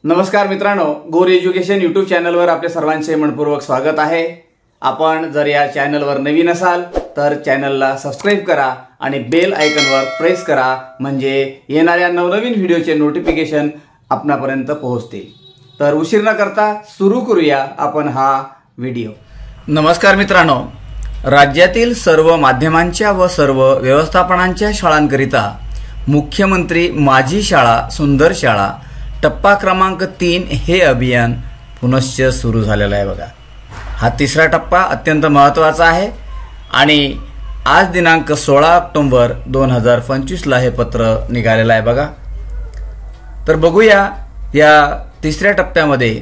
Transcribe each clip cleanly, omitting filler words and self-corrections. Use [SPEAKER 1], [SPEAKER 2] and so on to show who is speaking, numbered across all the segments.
[SPEAKER 1] नमस्कार मित्रांनो, गोर एज्युकेशन यूट्यूब चॅनलवर आपले सर्वांचे मनपूर्वक स्वागत आहे। आपण जर या चॅनलवर नवीन असाल तर चॅनलला सबस्क्राइब करा आणि बेल आयकॉनवर प्रेस करा, म्हणजे येणाऱ्या नवनवीन व्हिडिओचे नोटिफिकेशन आपणापर्यंत पोहोचतील। तर उशीर न करता सुरू करूया आपण हा व्हिडिओ। नमस्कार मित्रांनो, राज्यातील सर्व माध्यमांच्या व सर्व व्यवस्थापनांच्या शाळांकरिता मुख्यमंत्री माझी शाळा सुंदर शाळा टप्पा क्रमांक 3 हे अभियान पुनश्च सुरू झालेलं आहे। बघा, हा तिसरा टप्पा अत्यंत महत्त्वाचा आहे आणि आज दिनांक 16 ऑक्टोबर 2025 ला हे पत्र निघालेलं आहे। बघा, तर बघूया या तिसऱ्या टप्प्यामध्ये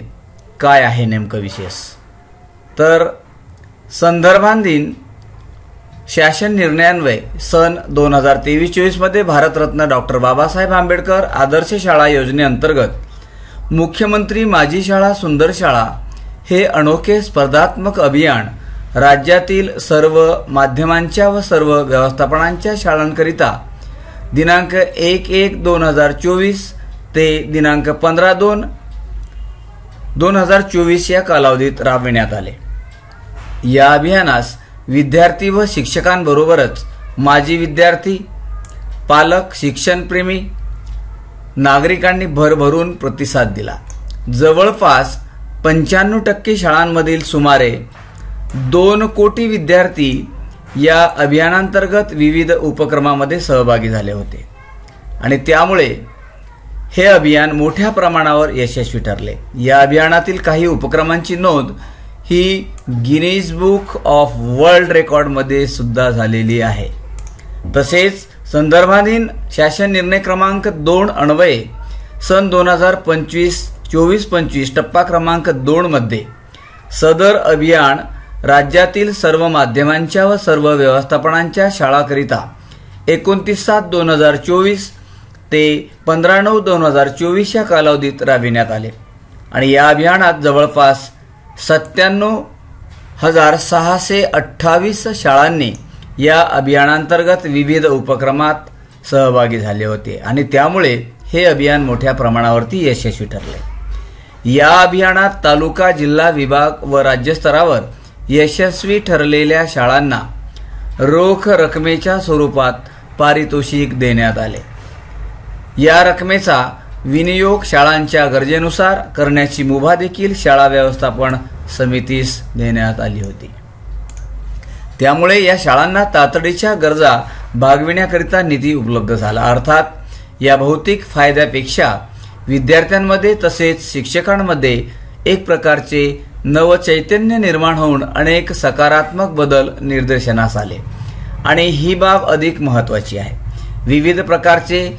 [SPEAKER 1] काय आहे नेमकं विशेष। तर संदर्भांधीन शासन निर्णयान्वये सन 2023-24 मध्ये भारतरत्न डॉक्टर बाबासाहेब आंबेडकर आदर्श शाळा योजनेअंतर्गत मुख्यमंत्री माझी शाळा सुंदर शाळा हे अनोखे स्पर्धात्मक अभियान राज्यातील सर्व माध्यमांच्या व सर्व व्यवस्थापनांच्या शाळांकरिता दिनांक 1/1/2024 ते दिनांक 15/2/2024 या कालावधीत राबविण्यात आले। या अभियानास विद्यार्थी व शिक्षकांबरोबरच माजी विद्यार्थी, पालक, शिक्षणप्रेमी नागरिकांनी भरभरून प्रतिसाद दिला। जवळपास 95% शाळांमधील सुमारे 2 कोटी विद्यार्थी या अभियानांतर्गत विविध उपक्रमांमध्ये सहभागी झाले होते आणि त्यामुळे हे अभियान मोठ्या प्रमाणावर यशस्वी ठरले। या अभियानातील काही उपक्रमांची नोंद ही गिनीज बुक ऑफ वर्ल्ड रेकॉर्डमध्ये सुद्धा झालेली आहे। तसेच संदर्भाधीन शासन निर्णय क्रमांक 2 अन्वये सन 2024-25 टप्पा क्रमांक 2 मध्ये सदर अभियान राज्यातील सर्व माध्यमांच्या व सर्व व्यवस्थापनांच्या शाळांकरिता 29/7/2024 ते 15/9/2024 या कालावधीत राबविण्यात आले आणि या अभियानात जवळपास 97,628 शाळांनी या अभियानांतर्गत विविध उपक्रमात सहभागी झाले होते आणि त्यामुळे हे अभियान मोठ्या प्रमाणावरती यशस्वी ठरले। या अभियानात तालुका, जिल्हा, विभाग व राज्य स्तरावर यशस्वी ठरलेल्या शाळांना रोख रकमेच्या स्वरूपात पारितोषिक देण्यात आले। या रकमेचा विनियोग शाळांच्या गरजेनुसार करण्याची मुभा देखील शाळा व्यवस्थापन समितीस देण्यात आली होती। त्यामुळे या शाळांना तातडीच्या गरजा भागविण्याकरिता निधी उपलब्ध झाला। अर्थात या भौतिक फायद्यापेक्षा विद्यार्थ्यांमध्ये तसेच शिक्षकांमध्ये एक प्रकारचे नवचैतन्य निर्माण होऊन अनेक सकारात्मक बदल निदर्शनास आले आणि ही बाब अधिक महत्त्वाची आहे। विविध प्रकारचे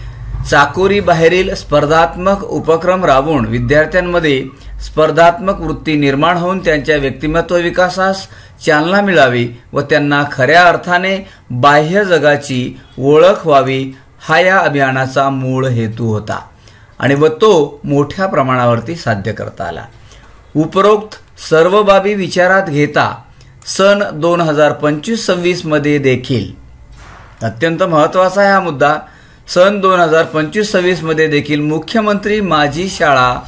[SPEAKER 1] चाकोरी बाहेरील स्पर्धात्मक उपक्रम राबवून विद्यार्थ्यांमध्ये स्पर्धात्मक वृत्ती निर्माण होऊन त्यांच्या व्यक्तिमत्व विकासास चालना मिळावी व त्यांना खऱ्या अर्थाने बाह्य जगाची ओळख व्हावी, हा या अभियानाचा मूळ हेतू होता आणि व तो मोठ्या प्रमाणावरती साध्य करता आला। उपरोक्त सर्व बाबी विचारात घेता सन 2025-26 मध्ये देखील अत्यंत महत्त्वाचा आहे हा मुद्दा, सन 2025-26 मध्ये देखील मुख्यमंत्री माझी शाळा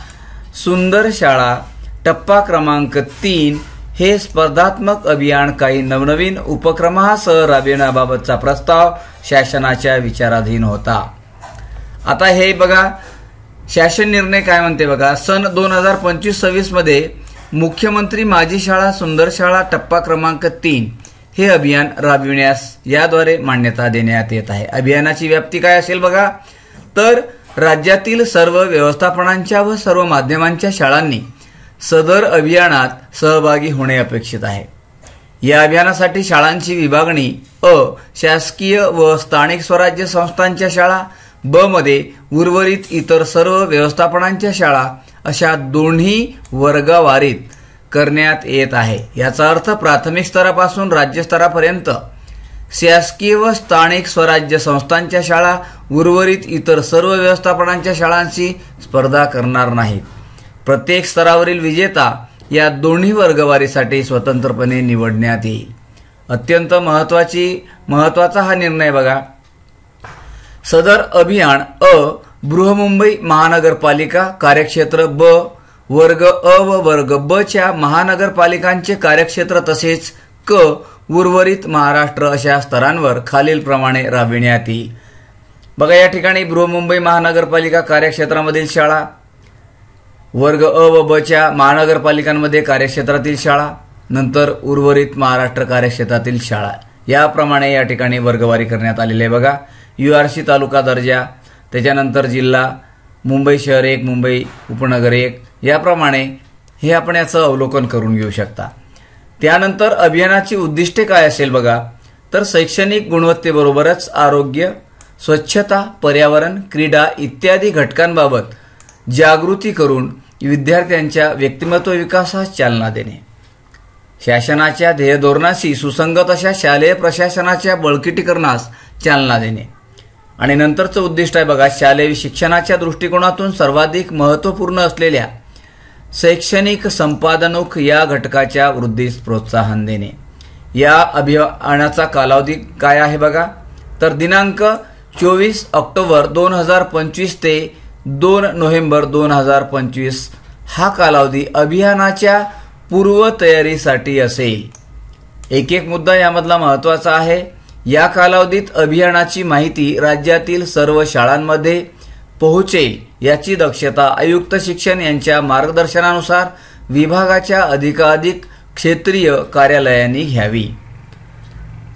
[SPEAKER 1] सुंदर शाळा टप्पा क्रमांक 3 हे स्पर्धात्मक अभियान काही नवनवीन उपक्रमासह राबविण्याबाबतचा प्रस्ताव शासनाच्या विचाराधीन होता। आता हे बघा, शासन निर्णय काय म्हणते बघा, सन 2025-26 मध्ये मुख्यमंत्री माझी शाळा सुंदर शाळा टप्पा क्रमांक 3 हे अभियान राबविण्यास याद्वारे मान्यता देण्यात येत आहे। अभियानाची व्याप्ती काय असेल बघा, तर राज्यातील सर्व व्यवस्थापनांच्या व सर्व माध्यमांच्या शाळांनी सदर अभियानात सहभागी होणे अपेक्षित आहे। या अभियानासाठी शाळांची विभागणी अ शासकीय व स्थानिक स्वराज्य संस्थांच्या शाळा, ब मध्ये उर्वरित इतर सर्व व्यवस्थापनांच्या शाळा अशा दोन्ही वर्गवारीत करण्यात येत आहे। याचा अर्थ प्राथमिक स्तरापासून राज्य स्तरापर्यंत शासकीय व स्थानिक स्वराज्य संस्थांच्या शाळा उर्वरित इतर सर्व व्यवस्थापनांच्या शाळांशी स्पर्धा करणार नाहीत। प्रत्येक स्तरावरील विजेता या दोन्ही वर्गवारीसाठी स्वतंत्रपणे निवडण्यात येईल। अत्यंत महत्त्वाचा हा निर्णय बघा। सदर अभियान अ बृहमुंबई महानगरपालिका कार्यक्षेत्र ब, वर्ग अ व वर्ग ब च्या महानगरपालिकांचे कार्यक्षेत्र तसेच क उर्वरित महाराष्ट्र अशा स्तरांवर खालीलप्रमाणे राबविण्यात येईल। बघा या ठिकाणी बृहमुंबई महानगरपालिका कार्यक्षेत्रामधील शाळा, वर्ग अ व ब च्या महानगरपालिकांमध्ये कार्यक्षेत्रातील शाळा, नंतर उर्वरित महाराष्ट्र कार्यक्षेत्रातील शाळा, याप्रमाणे या ठिकाणी वर्गवारी करण्यात आलेली आहे। बघा URC तालुका दर्जा, त्याच्यानंतर जिल्हा, मुंबई शहर 1, मुंबई उपनगर 1, याप्रमाणे हे आपण याचं अवलोकन करून घेऊ शकता। त्यानंतर अभियानाची उद्दिष्टे काय असेल बघा, तर शैक्षणिक गुणवत्तेबरोबरच आरोग्य, स्वच्छता, पर्यावरण, क्रीडा इत्यादी घटकांबाबत जागृती करून विद्यार्थ्यांच्या व्यक्तिमत्व विकासास चालना देणे, शासनाच्या ध्येयधोरणाशी सुसंगत अशा शालेय प्रशासनाच्या बळकटीकरणास चालना देणे आणि नंतरचं उद्दिष्ट आहे बघा, शालेय शिक्षणाच्या दृष्टिकोनातून सर्वाधिक महत्त्वपूर्ण असलेल्या शैक्षणिक संपादनोक या घटकाच्या वृद्धीस प्रोत्साहन देणे। या अभियानाचा कालावधी काय आहे बघा, तर दिनांक 24 ऑक्टोबर 2025 ते 2 नोव्हेंबर 2025 हा कालावधी अभियानाच्या पूर्वतयारीसाठी असेल। एक मुद्दा यामधला महत्त्वाचा आहे, या कालावधीत अभियानाची माहिती राज्यातील सर्व शाळांमध्ये पोहोचेल याची दक्षता आयुक्त शिक्षण यांच्या मार्गदर्शनानुसार विभागाच्या अधिकाधिक क्षेत्रीय कार्यालयांनी घ्यावी।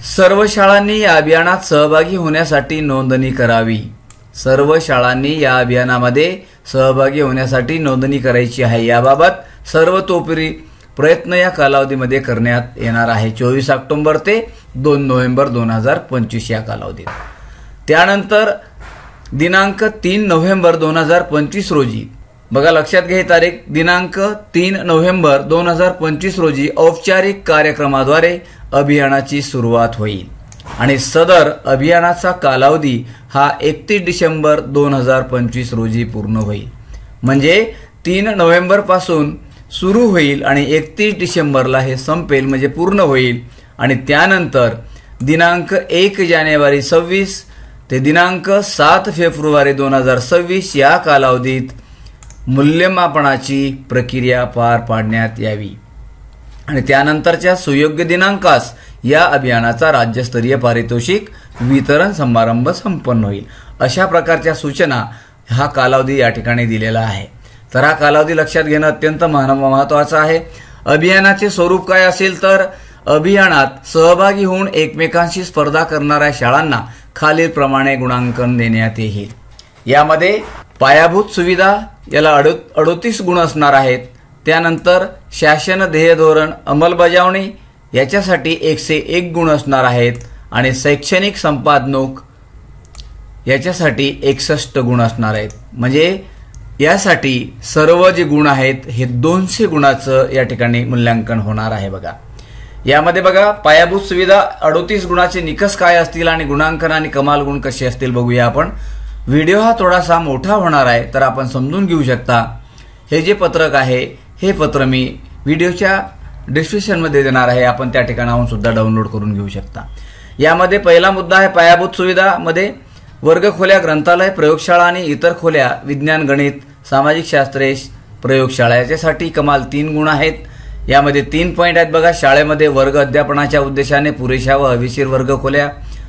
[SPEAKER 1] सर्व शाळांनी या अभियानात सहभागी होण्यासाठी नोंदणी करावी। सर्व शाळांनी या अभियानामध्ये सहभागी होण्यासाठी नोंदणी करायची आहे। याबाबत सर्वतोपरी प्रयत्न या कालावधीमध्ये करण्यात येणार आहे, 24 ऑक्टोबर ते 2 नोव्हेंबर 2025 या कालावधीत। त्यानंतर दिनांक 3 नोव्हेंबर 2025 रोजी, बघा लक्षात घ्या ही तारीख, दिनांक 3 नोव्हेंबर 2025 रोजी औपचारिक कार्यक्रमाद्वारे अभियानाची सुरुवात होईल आणि सदर अभियानाचा कालावधी हा 31 डिसेंबर 2025 रोजी पूर्ण होईल। म्हणजे 3 नोव्हेंबर पासून सुरू होईल आणि 31 डिसेंबरला हे संपेल, म्हणजे पूर्ण होईल आणि त्यानंतर दिनांक 1 जानेवारी 26 ते दिनांक 7 फेब्रुवारी 2026 या कालावधीत मूल्यमापनाची प्रक्रिया पार पाडण्यात यावी आणि त्यानंतरच्या सुयोग्य दिनांकास या अभियानाचा राज्यस्तरीय पारितोषिक वितरण समारंभ संपन्न होईल। अशा प्रकारच्या सूचना हा कालावधी या ठिकाणी दिलेला आहे। तर हा कालावधी लक्षात घेणं अत्यंत महत्त्वाचं आहे। अभियानाचे स्वरूप काय असेल, तर अभियानात सहभागी होऊन एकमेकांशी स्पर्धा करणाऱ्या शाळांना खालीलप्रमाणे गुणांकन देण्यात येईल। यामध्ये पायाभूत सुविधा याला 38 गुण असणार आहेत। त्यानंतर शासन ध्येय धोरण अंमलबजावणी याच्यासाठी 101 गुण असणार आहेत आणि शैक्षणिक संपादनोक याच्यासाठी 61 गुण असणार आहेत। म्हणजे यासाठी सर्व जे गुण आहेत हे 200 गुणाचं या ठिकाणी मूल्यांकन होणार आहे। बघा यामध्ये बघा पायाभूत सुविधा 38 गुणाचे निकष काय असतील आणि गुणांकन आणि कमाल गुण कसे असतील बघूया आपण। व्हिडिओ हा थोडासा मोठा होणार आहे तर आपण समजून घेऊ शकता। हे जे पत्रक आहे हे पत्र मी व्हिडिओच्या डिस्क्रिप्शनमध्ये देणार आहे, आपण त्या ठिकाणाहून सुद्धा डाउनलोड करून घेऊ शकता। यामध्ये पहिला मुद्दा आहे पायाभूत सुविधा मध्ये वर्गखोल्या, ग्रंथालय, प्रयोगशाळा आणि इतर खोल्या, विज्ञान, गणित, सामाजिक शास्त्रे प्रयोगशाळा याच्यासाठी कमाल 3 गुण आहेत। यामध्ये 3 पॉइंट आहेत बघा। शाळेमध्ये वर्ग अध्यापनाच्या उद्देशाने पुरेशा व हवेशीर वर्ग खोल्या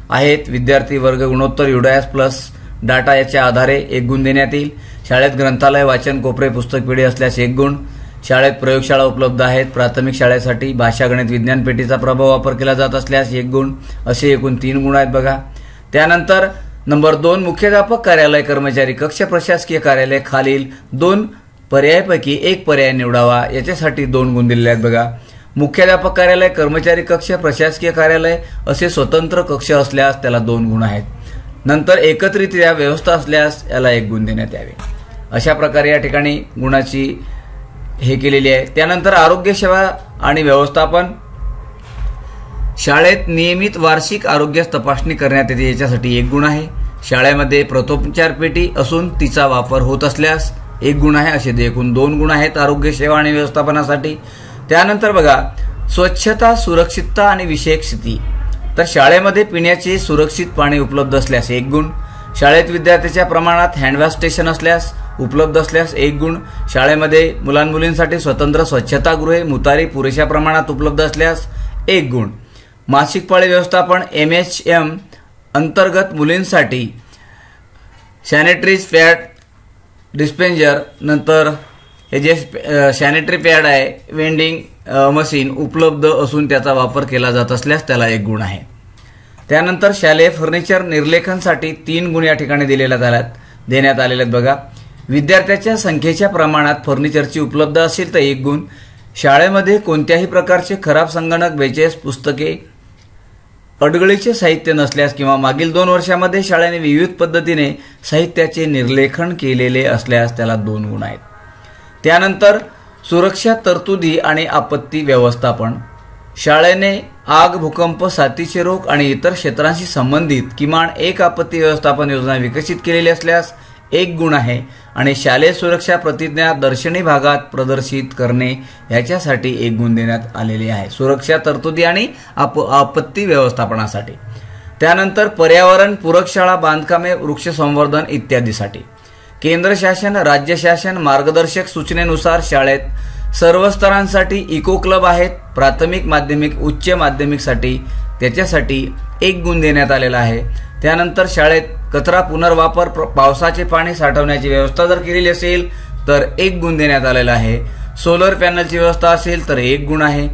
[SPEAKER 1] आहेत। विद्यार्थी वर्ग गुणोत्तर युडायस प्लस डाटा याच्या आधारे 1 गुण देण्यात येईल। शाळेत ग्रंथालय, वाचन कोपरे, पुस्तक पेढी असल्यास 1 गुण। शाळेत प्रयोगशाळा उपलब्ध आहेत। प्राथमिक शाळेसाठी भाषा, गणित, विज्ञान पेटीचा प्रभाव वापर केला जात असल्यास 1 गुण, असे एकूण 3 गुण आहेत बघा। त्यानंतर नंबर 2 मुख्याध्यापक कार्यालय, कर्मचारी कक्ष, प्रशासकीय कार्यालय खालील 2 पर्यायापैकी 1 पर्याय निवडावा, याच्यासाठी 2 गुण दिलेले आहेत बघा। मुख्याध्यापक कार्यालय, कर्मचारी कक्ष, प्रशासकीय कार्यालय असे स्वतंत्र कक्ष असल्यास त्याला 2 गुण आहेत। नंतर एकत्रित व्यवस्था असल्यास याला 1 गुण देण्यात यावे। अशा प्रकारे या ठिकाणी गुणाची हे केलेली आहे। त्यानंतर आरोग्य सेवा आणि व्यवस्थापन, शाळेत नियमित वार्षिक आरोग्य तपासणी करण्यात येते, याच्यासाठी 1 गुण आहे। शाळेमध्ये प्रथमोपचार पेटी असून तिचा वापर होत असल्यास 1 गुण आहे, असे एकूण 2 गुण आहेत आरोग्य सेवा आणि व्यवस्थापनासाठी। त्यानंतर बघा स्वच्छता, सुरक्षितता आणि विषयक स्थिती, तर शाळेमध्ये पिण्याचे सुरक्षित पाणी उपलब्ध असल्यास 1 गुण। शाळेत विद्यार्थ्याच्या प्रमाणात हँडवॉश स्टेशन उपलब्ध असल्यास 1 गुण. शाळेमध्ये मुलांमुलींसाठी स्वतंत्र स्वच्छतागृहे मुतारी पुरेशा प्रमाणात उपलब्ध असल्यास 1 गुण. मासिक पाळी व्यवस्थापन MHM अंतर्गत मुलींसाठी सॅनिटरीज पॅड डिस्पेन्सर, नंतर हे जे सॅनिटरी पॅड आहे, वेंडिंग मशीन उपलब्ध असून त्याचा वापर केला जात असल्यास त्याला 1 गुण आहे. त्यानंतर शालेय फर्निचर निर्लेखनसाठी 3 गुण या ठिकाणी देण्यात आलेले आहेत बघा. विद्यार्थ्याच्या संख्येच्या प्रमाणात फर्निचरची उपलब्ध असेल तर 1 गुण. शाळेमध्ये कोणत्याही प्रकारचे खराब संगणक, 42 पुस्तके, अडगळीचे साहित्य नसल्यास किंवा मागील 2 वर्षामध्ये शाळेने विविध पद्धतीने साहित्याचे निर्लेखन केलेले असल्यास त्याला 2 गुण आहेत. त्यानंतर सुरक्षा तरतुदी आणि आपत्ती व्यवस्थापन. शाळेने आग, भूकंप, साथीचे रोग आणि इतर क्षेत्रांशी संबंधित किमान 1 आपत्ती व्यवस्थापन योजना विकसित केलेली असल्यास 1 गुण आहे. आणि शालेय सुरक्षा प्रतिज्ञा दर्शनी भागात प्रदर्शित करणे याच्यासाठी 1 गुण देण्यात आलेले आहे, सुरक्षा तरतुदी आणि आपत्ती व्यवस्थापनासाठी. त्यानंतर पर्यावरण पूरक शाळा बांधकामे, वृक्ष संवर्धन इत्यादीसाठी. केंद्र शासन, राज्य शासन मार्गदर्शक सूचनेनुसार शाळेत सर्व स्तरांसाठी इको क्लब आहेत. प्राथमिक, माध्यमिक, उच्च माध्यमिकसाठी त्याच्यासाठी 1 गुण देण्यात आलेला आहे. त्यानंतर शाळेत कचरा पुनर्वापर, पावसाचे पाणी साठवण्याची व्यवस्था जर केलेली असेल तर 1 गुण देण्यात आलेला आहे. सोलर पॅनलची व्यवस्था असेल तर 1 गुण आहे.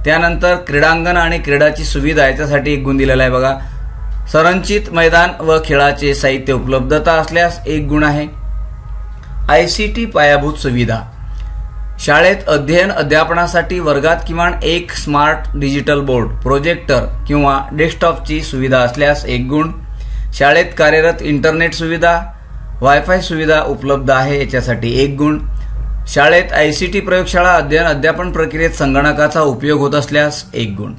[SPEAKER 1] त्यानंतर क्रीडांगण आणि क्रीडाची सुविधा याच्यासाठी 1 गुण दिलेला आहे बघा. संरचित मैदान व खेळाचे साहित्य उपलब्धता असल्यास 1 गुण आहे. ICT पायाभूत सुविधा. शाळेत अध्ययन अध्यापनासाठी वर्गात किमान 1 स्मार्ट डिजिटल बोर्ड, प्रोजेक्टर किंवा डेस्कटॉपची सुविधा असल्यास 1 गुण. शाळेत कार्यरत इंटरनेट सुविधा, वायफाय सुविधा उपलब्ध आहे याच्यासाठी 1 गुण. शाळेत ICT प्रयोगशाळा, अध्ययन अध्यापन प्रक्रियेत संगणकाचा उपयोग होत असल्यास 1 गुण.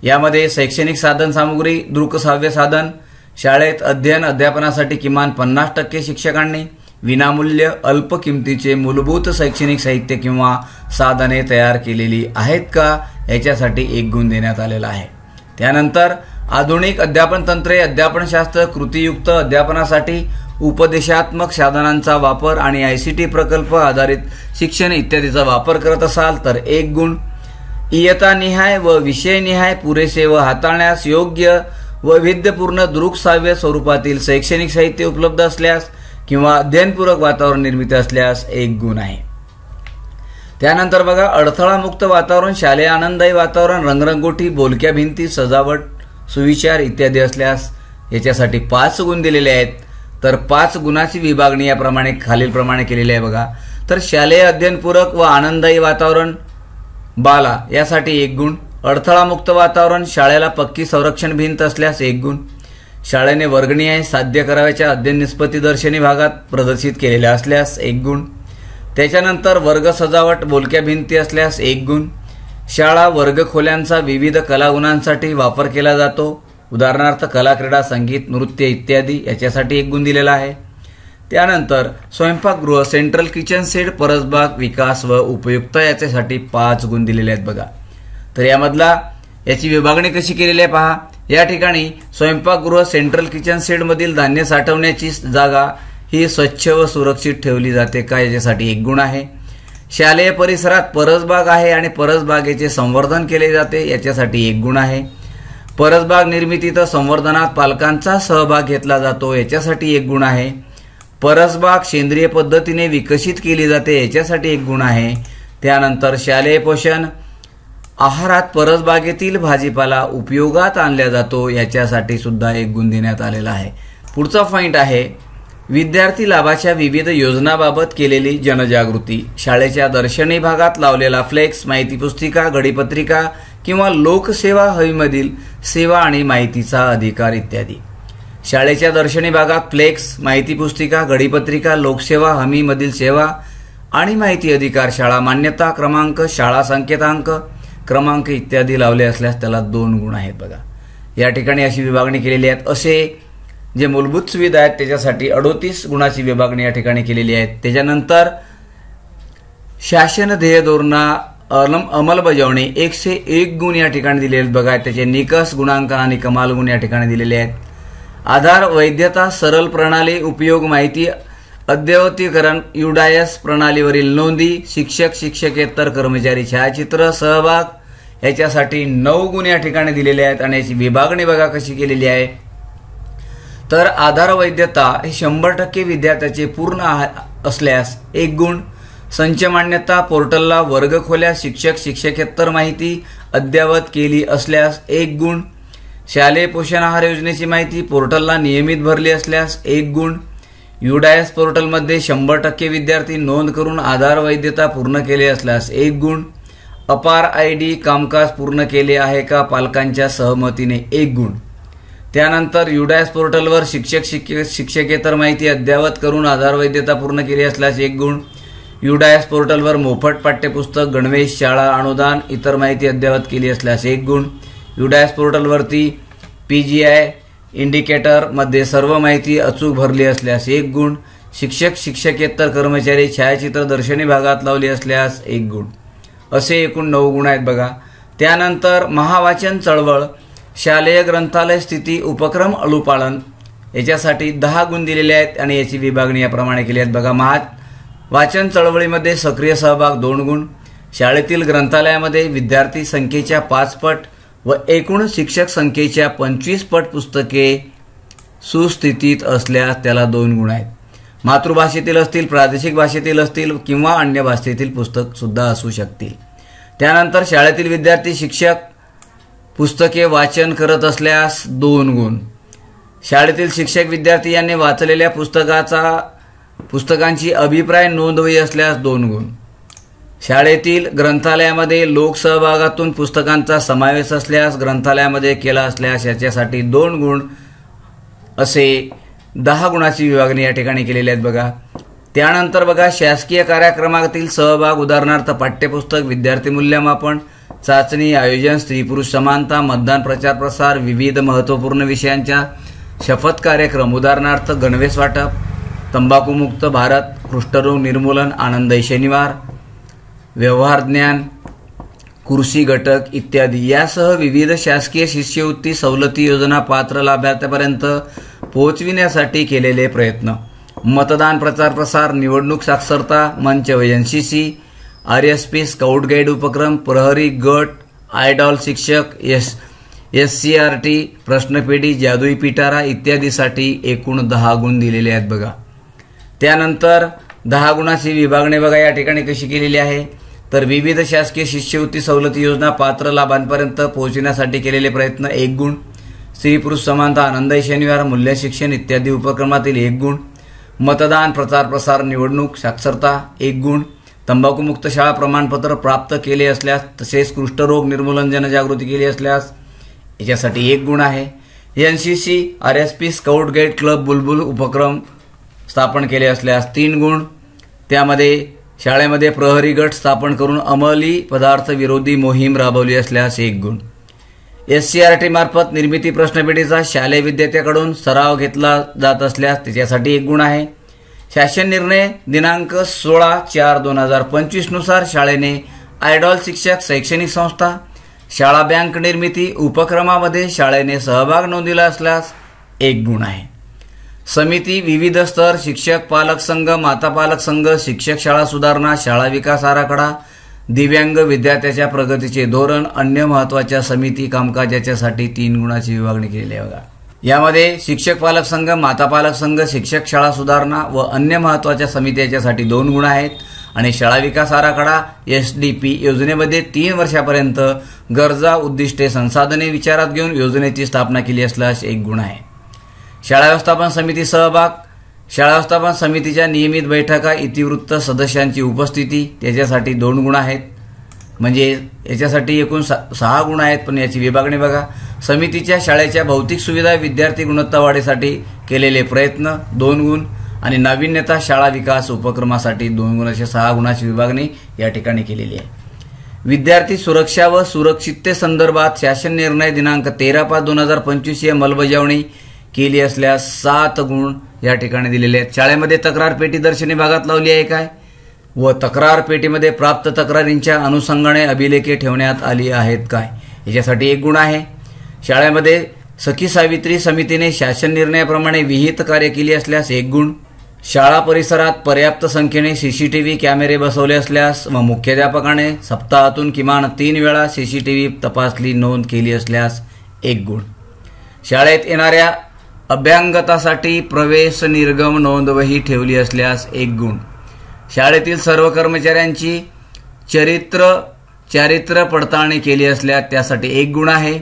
[SPEAKER 1] यामध्ये शैक्षणिक साधन सामुग्री, दृकश्राव्य साधन. शाळेत अध्ययन अध्यापनासाठी किमान 50% शिक्षकांनी विनामूल्य अल्प किमतीचे मूलभूत शैक्षणिक साहित्य किंवा साधने तयार केलेली आहेत का याच्यासाठी 1 गुण देण्यात आलेला आहे. त्यानंतर आधुनिक अध्यापन तंत्रे, अध्यापनशास्त्र, कृतीयुक्त अध्यापनासाठी उपदेशात्मक साधनांचा वापर आणि ICT प्रकल्प आधारित शिक्षण इत्यादीचा वापर करत असाल तर 1 गुण. इयतानिहाय व विषयनिहाय पुरेसे व हाताळण्यास योग्य व वैविध्यपूर्ण दृकश्राव्य स्वरूपातील शैक्षणिक साहित्य उपलब्ध असल्यास किंवा अध्ययनपूरक वातावरण निर्मिती असल्यास 1 गुण आहे. त्यानंतर बघा, अडथळामुक्त वातावरण, शालेय आनंददायी वातावरण, रंगरंगोटी, बोलक्या भिंती, सजावट, सुविचार इत्यादी असल्यास याच्यासाठी 5 गुण दिलेले आहेत. तर 5 गुणाची विभागणी याप्रमाणे खालीलप्रमाणे केलेली आहे बघा. तर शालेय अध्ययनपूरक व आनंददायी वातावरण बाला यासाठी 1 गुण. अडथळामुक्त वातावरण, शाळेला पक्की संरक्षण भिंत असल्यास 1 गुण. शाळेने वर्गणीय साध्य करावयाच्या अध्ययन निष्पत्ती दर्शनी भागात प्रदर्शित केलेल्या असल्यास 1 गुण. त्याच्यानंतर वर्ग सजावट, बोलक्या भिंती असल्यास 1 गुण. शाळा वर्गखोल्यांचा विविध कलागुणांसाठी वापर केला जातो, उदाहरणार्थ कला, क्रीडा, संगीत, नृत्य इत्यादी याच्यासाठी 1 गुण दिलेला आहे. त्यानंतर स्वयंपाकगृह, सेंट्रल किचन सेट, परसबाग, विकास व उपयुक्त याच्यासाठी 5 गुण दिलेले आहेत बघा. तर याची विभागणी कशी केलेली आहे पहा. या ठिकाणी स्वयंपाकगृह, सेंट्रल किचन शेडमधील धान्य साठवण्याची जागा ही स्वच्छ व सुरक्षित ठेवली जाते का याच्यासाठी 1 गुण आहे. शालेय परिसरात परसबाग आहे आणि परसबागेचे संवर्धन केले जाते याच्यासाठी 1 गुण आहे. परसबाग निर्मितीत संवर्धनात पालकांचा सहभाग घेतला जातो याच्यासाठी 1 गुण आहे. परसबाग सेंद्रिय पद्धतीने विकसित केली जाते याच्यासाठी 1 गुण आहे. त्यानंतर शालेय पोषण आहारात परसबागेतील भाजीपाला उपयोगात आणला जातो याच्यासाठी सुद्धा 1 गुण देण्यात आलेला आहे. पुढचा पॉइंट आहे विद्यार्थी लाभाच्या विविध योजनांबाबत केलेली जनजागृती. शाळेच्या दर्शनी भागात लावलेला फ्लेक्स, माहिती पुस्तिका, गडीपत्रिका किंवा लोकसेवा हमीमधील सेवा आणि माहितीचा अधिकार इत्यादी. शाळेच्या दर्शनी भागात फ्लेक्स, माहिती पुस्तिका, गडीपत्रिका, लोकसेवा हमीमधील सेवा आणि माहिती अधिकार, शाळा मान्यता क्रमांक, शाळा संकेतांक क्रमांक इत्यादी लावले असल्यास त्याला 2 गुण आहेत बघा. या ठिकाणी अशी विभागणी केलेली आहे. असे जे मूलभूत सुविधा आहेत त्याच्यासाठी 38 गुणाची विभागणी या ठिकाणी केलेली आहे. त्याच्यानंतर शासन ध्येय धोरणा अंमलबजावणी 101 गुण या ठिकाणी दिलेले आहेत बघा. त्याचे निकष, गुणांकन आणि कमाल गुण या ठिकाणी दिलेले आहेत. आधार वैधता सरल प्रणाली उपयोग माहिती अद्ययावतीकरण UDAS प्रणालीवरील नोंदी शिक्षक शिक्षकेतर कर्मचारी छायाचित्र सहभाग याच्यासाठी 9 गुण या ठिकाणी दिलेले आहेत आणि याची विभागणी बघा कशी केलेली आहे। तर आधार वैधता हे 100% विद्यार्थ्याचे पूर्ण असल्यास 1 गुण, संच मान्यता पोर्टलला वर्ग खोल्या शिक्षक शिक्षकेतर माहिती अद्ययावत केली असल्यास 1 गुण, शालेय पोषण आहार योजनेची माहिती पोर्टलला नियमित भरली असल्यास 1 गुण, UDAS पोर्टलमध्ये 100% विद्यार्थी नोंद करून आधार वैधता पूर्ण केली असल्यास 1 गुण, अपार ID कामकाज पूर्ण केले आहे का पालकांच्या सहमतीने 1 गुण। त्यानंतर UDAS पोर्टलवर शिक्षक शिक्षकेतर माहिती अद्ययावत करून आधार वैधता पूर्ण केली असल्यास 1 गुण, UDAS पोर्टलवर मोफत पाठ्यपुस्तक गणवेश शाळा अनुदान इतर माहिती अद्ययावत केली असल्यास 1 गुण, UDAS पोर्टलवरती PGI इंडिकेटर मध्ये सर्व माहिती अचूक भरली असल्यास 1 गुण, शिक्षक शिक्षकेतर कर्मचारी छायाचित्र दर्शनी भागात लावली असल्यास 1 गुण। असे एकूण 9 गुण आहेत बघा। त्यानंतर महावाचन चळवळ शालेय ग्रंथालय स्थिती उपक्रम अनुपालन याच्यासाठी 10 गुण दिलेले आहेत आणि याची विभागणी याप्रमाणे केली आहे बघा। वाचन चळवळीमध्ये सक्रिय सहभाग 2 गुण, शाळेतील ग्रंथालयामध्ये विद्यार्थी संख्येच्या 5 पट व एकूण शिक्षक संख्येच्या 25 पट पुस्तके सुस्थितीत असल्यास त्याला 2 गुण आहेत। मातृभाषेतील असतील, प्रादेशिक भाषेतील असतील किंवा अन्य भाषेतील पुस्तक सुद्धा असू शकतील। त्यानंतर शाळेतील विद्यार्थी शिक्षक पुस्तके वाचन करत असल्यास 2 गुण, शाळेतील शिक्षक विद्यार्थी यांनी वाचलेल्या पुस्तकांची अभिप्राय नोंदवही असल्यास 2 गुण, शाळेतील ग्रंथालयामध्ये लोकसहभागातून पुस्तकांचा समावेश असल्यास ग्रंथालयामध्ये केला असल्यास याच्यासाठी 2 गुण, असे 10 गुणाची विभागणी या ठिकाणी केलेली आहेत बघा। त्यानंतर बघा शासकीय कार्यक्रमातील सहभाग उदाहरणार्थ पाठ्यपुस्तक विद्यार्थी मूल्यमापन चाचणी आयोजन स्त्री पुरुष समानता मतदान प्रचार प्रसार विविध महत्त्वपूर्ण विषयांच्या शपथ कार्यक्रम उदाहरणार्थ गणवेश वाटप तंबाखूमुक्त भारत कुष्ठरोग निर्मूलन आनंदई शनिवार व्यवहार ज्ञान कृषी घटक इत्यादी यासह विविध शासकीय शिष्यवृत्ती सवलती योजना पात्र लाभार्थ्यापर्यंत पोहोचविण्यासाठी केलेले प्रयत्न मतदान प्रचार प्रसार निवडणूक साक्षरता मंच व NCC RSP स्काउट गाईड उपक्रम प्रहरी गट आयडॉल शिक्षक SCRT प्रश्नपेढी जादुई पिटारा इत्यादीसाठी एकूण 10 गुण दिलेले आहेत बघा। त्यानंतर 10 गुणाची विभागणी बघा या ठिकाणी कशी केलेली आहे। तर विविध शासकीय शिष्यवृत्ती सवलती योजना पात्र लाभांपर्यंत पोहोचण्यासाठी केलेले प्रयत्न 1 गुण, स्त्री पुरुष समानता आनंदई शनिवार मूल्य शिक्षण इत्यादी उपक्रमातील 1 गुण, मतदान प्रचार प्रसार निवडणूक साक्षरता 1 गुण, तंबाखूमुक्त शाळा प्रमाणपत्र प्राप्त केले असल्यास तसेच कुष्ठरोग निर्मूलन जनजागृती केली असल्यास याच्यासाठी 1 गुण आहे। NCC RSP scout guide club Bulbul उपक्रम स्थापन केले असल्यास 3 गुण, त्यामध्ये शाळेमध्ये प्रहरी गट स्थापन करून अंमली पदार्थ विरोधी मोहीम राबवली असल्यास 1 गुण, SCRT मार्फत निर्मिती प्रश्नपेढीचा शालेय विद्यार्थ्याकडून सराव घेतला जात असल्यास त्याच्यासाठी 1 गुण आहे। शासन निर्णय दिनांक 16/4/2025 नुसार शाळेने आयडॉल शिक्षक शैक्षणिक संस्था शाळा बँक निर्मिती उपक्रमामध्ये शाळेने सहभाग नोंदविला असल्यास 1 गुण आहे। समिती विविध स्तर शिक्षक पालक संघ माता पालक संघ शिक्षक शाळा सुधारणा शाळा विकास आराखडा दिव्यांग विद्यार्थ्याच्या प्रगतीचे धोरण अन्य महत्त्वाच्या समिती कामकाज याच्यासाठी 3 गुणाची विभागणी केलेली आहे बघा। यामध्ये शिक्षक पालक संघ माता पालक संघ शिक्षक शाळा सुधारणा व अन्य महत्त्वाच्या समिती याच्यासाठी 2 गुण आहेत आणि शाळा विकास आराखडा SDP योजनेमध्ये 3 वर्षापर्यंत गरजा उद्दिष्टे संसाधने विचारात घेऊन योजनेची स्थापना केली असल्यास 1 गुण आहे। शाळा व्यवस्थापन समिती सहभाग शाळा व्यवस्थापन समितीच्या नियमित बैठका इतिवृत्त सदस्यांची उपस्थिती त्याच्यासाठी 2 गुण आहेत, म्हणजे याच्यासाठी एकूण 6 गुण आहेत, पण याची विभागणी बघा। समितीच्या शाळेच्या भौतिक सुविधा विद्यार्थी गुणवत्ता वाढीसाठी केलेले प्रयत्न 2 गुण आणि नाविन्यता शाळा विकास उपक्रमासाठी 2 गुण अशा 6 गुणाची विभागणी या ठिकाणी केलेली आहे। विद्यार्थी सुरक्षा व सुरक्षिततेसंदर्भात शासन निर्णय दिनांक 13/5/2025 ही अंमलबजावणी केली असल्यास 7 गुण या ठिकाणी दिलेले आहेत। शाळेमध्ये तक्रार पेटी दर्शनी भागात लावली आहे काय व तक्रार पेटीमध्ये प्राप्त तक्रारींच्या अनुषंगाने अभिलेखे ठेवण्यात आली आहेत काय याच्यासाठी 1 गुण आहे। शाळेमध्ये सखी सावित्री समितीने शासन निर्णयाप्रमाणे विहित कार्य केले असल्यास 1 गुण, शाळा परिसरात पर्याप्त संख्येने सीसीटीव्ही कॅमेरे बसवले असल्यास व मुख्याध्यापकाने सप्ताहातून किमान 3 वेळा सीसीटीव्ही तपासणी नोंद केली असल्यास 1 गुण, शाळेत येणाऱ्या अभ्यागतासाठी प्रवेश निर्गम नोंदवही ठेवली असल्यास 1 गुण, शाळेतील सर्व कर्मचाऱ्यांची चारित्र्य पडताळणी केली असल्यास त्यासाठी 1 गुण आहे,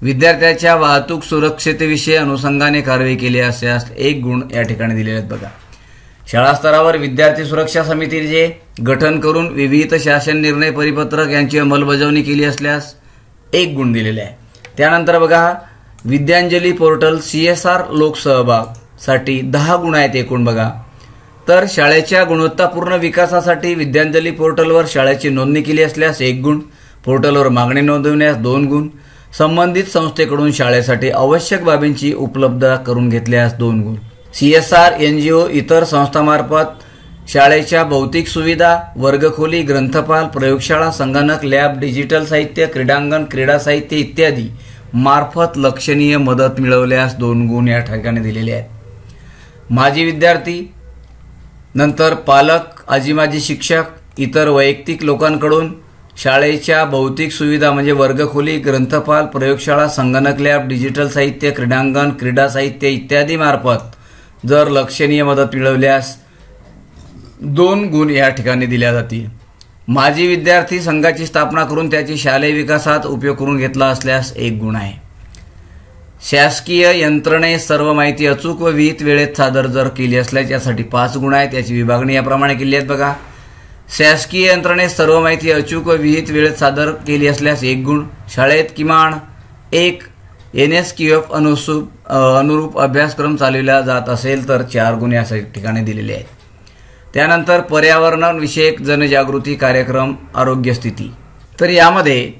[SPEAKER 1] विद्यार्थ्याच्या वाहतूक सुरक्षिततेविषयी अनुषंगाने कारवाई केली असल्यास 1 गुण या ठिकाणी दिलेले आहेत बघा. शाळा स्तरावर विद्यार्थी सुरक्षा समितीचे गठन करून विविध शासन निर्णय परिपत्रक यांची अंमलबजावणी केली असल्यास 1 गुण दिलेले आहे. त्यानंतर बघा विद्यांजली पोर्टल CSR लोकसहभागसाठी 10 गुण आहेत एकूण बघा. तर शाळेच्या गुणवत्तापूर्ण विकासासाठी विद्यांजली पोर्टलवर शाळेची नोंदणी केली असल्यास 1 गुण, पोर्टलवर मागणी नोंदवण्यास 2 गुण, संबंधित संस्थेकडून शाळेसाठी आवश्यक बाबींची उपलब्धता करून घेतल्यास 2 गुण, CSR NGO इतर संस्थांमार्फत शाळेच्या भौतिक सुविधा, वर्गखोली, ग्रंथपाल, प्रयोगशाळा, संगणक, लॅब, डिजिटल साहित्य, क्रीडांगण, क्रीडा साहित्य इत्यादी मार्फत लक्षणीय मदत मिळवल्यास 2 गुण या ठिकाणी दिलेले आहेत. माजी विद्यार्थी, नंतर पालक, आजी-माजी शिक्षक, इतर वैयक्तिक लोकांकडून शाळेच्या भौतिक सुविधा म्हणजे वर्गखोली, ग्रंथपाल, प्रयोगशाळा, संगणक, लॅब, डिजिटल साहित्य, क्रीडांगण, क्रीडा साहित्य इत्यादी मार्फत जर लक्षणीय मदत मिळवल्यास 2 गुण या ठिकाणी दिल्या जातील. माजी विद्यार्थी संघाची स्थापना करून त्याची शालेय विकासात उपयोग करून घेतला असल्यास 1 गुण आहे. शासकीय यंत्रणेत सर्व माहिती अचूक व विहित वेळेत सादर जर केली असल्यास यासाठी 5 गुण आहेत. याची विभागणी याप्रमाणे केली आहेत बघा. शासकीय यंत्रणेत सर्व माहिती अचूक व विहित वेळेत सादर केली असल्यास 1 गुण, शाळेत किमान 1 NSQF अनुरूप अभ्यासक्रम चालविला जात असेल तर 4 गुण या ठिकाणी दिलेले आहेत. त्यानंतर पर्यावरणविषयक जनजागृती कार्यक्रम, आरोग्य स्थिती. तर यामध्ये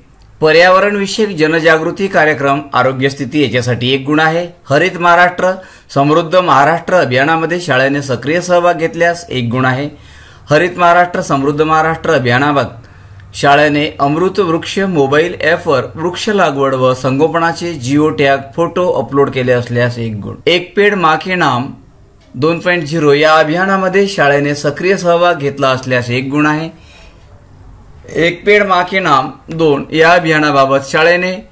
[SPEAKER 1] पर्यावरणविषयक जनजागृती कार्यक्रम, आरोग्य स्थिती याच्यासाठी 1 गुण आहे. हरित महाराष्ट्र, समृद्ध महाराष्ट्र अभियानामध्ये शाळेने सक्रिय सहभाग घेतल्यास 1 गुण आहे. हरित महाराष्ट्र, समृद्ध महाराष्ट्र अभियानाबाबत शाळेने अमृत वृक्ष मोबाईल ॲपवर वृक्ष लागवड व संगोपनाचे जिओ टॅग फोटो अपलोड केले असल्यास 1 गुण. एक पेड माँ के नाम 2.0 या अभियानामध्ये शाळेने सक्रिय सहभाग घेतला असल्यास 1 गुण आहे. एक पेड माँ के नाम 2 या अभियानाबाबत शाळेने